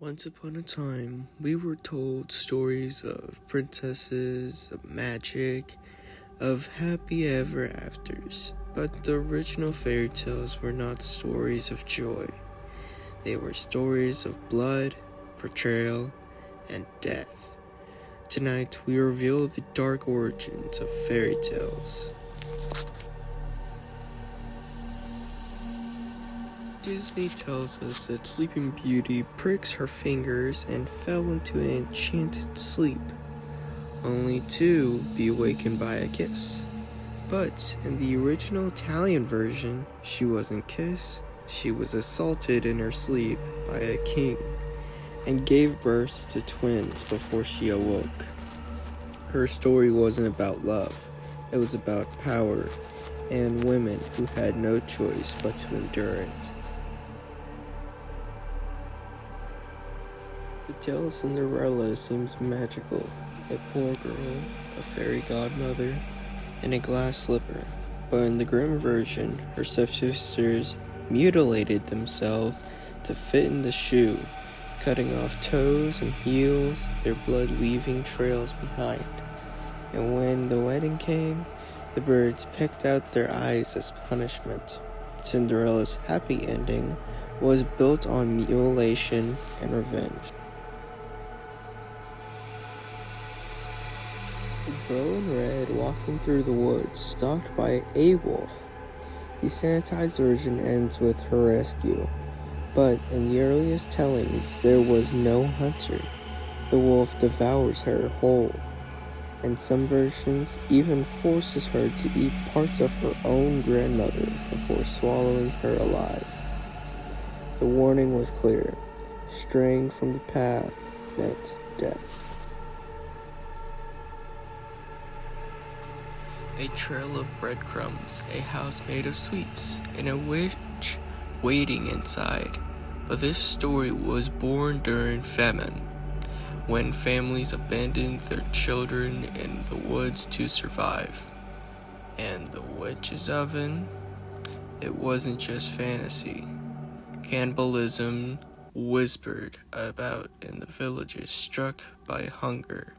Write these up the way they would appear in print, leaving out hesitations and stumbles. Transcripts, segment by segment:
Once upon a time, we were told stories of princesses, of magic, of happy ever afters. But the original fairy tales were not stories of joy. They were stories of blood, betrayal, and death. Tonight, we reveal the dark origins of fairy tales. Disney tells us that Sleeping Beauty pricks her fingers and fell into an enchanted sleep, only to be awakened by a kiss. But in the original Italian version, she wasn't kissed, she was assaulted in her sleep by a king, and gave birth to twins before she awoke. Her story wasn't about love, it was about power, and women who had no choice but to endure it. The tale of Cinderella seems magical. A poor girl, a fairy godmother, and a glass slipper. But in the Grimm version, her stepsisters mutilated themselves to fit in the shoe, cutting off toes and heels, their blood leaving trails behind. And when the wedding came, the birds picked out their eyes as punishment. Cinderella's happy ending was built on mutilation and revenge. A girl in red walking through the woods, stalked by a wolf. The sanitized version ends with her rescue, but in the earliest tellings there was no hunter. The wolf devours her whole, and some versions even forces her to eat parts of her own grandmother before swallowing her alive. The warning was clear: straying from the path meant death. A trail of breadcrumbs, a house made of sweets, and a witch waiting inside. But this story was born during famine, when families abandoned their children in the woods to survive. And the witch's oven? It wasn't just fantasy. Cannibalism whispered about in the villages struck by hunger.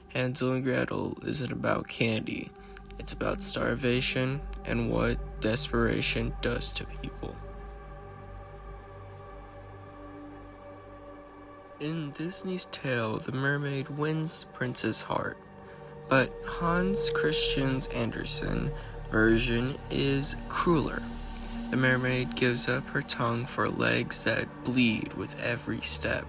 Hansel and Gretel isn't about candy. It's about starvation and what desperation does to people. In Disney's tale, the mermaid wins the prince's heart, but Hans Christian Andersen's version is crueler. The mermaid gives up her tongue for legs that bleed with every step,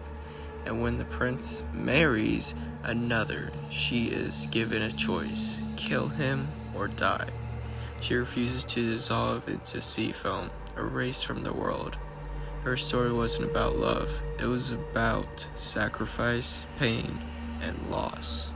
and when the prince marries another, she is given a choice: kill him or die. She refuses to dissolve into sea foam, erased from the world. Her story wasn't about love, it was about sacrifice, pain, and loss.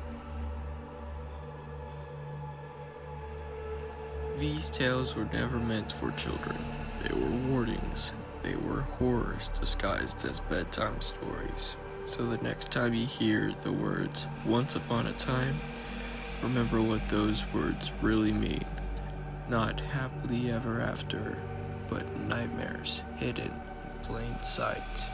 These tales were never meant for children. They were warnings. They were horrors disguised as bedtime stories. So the next time you hear the words "once upon a time," remember what those words really mean. Not happily ever after, but nightmares hidden in plain sight.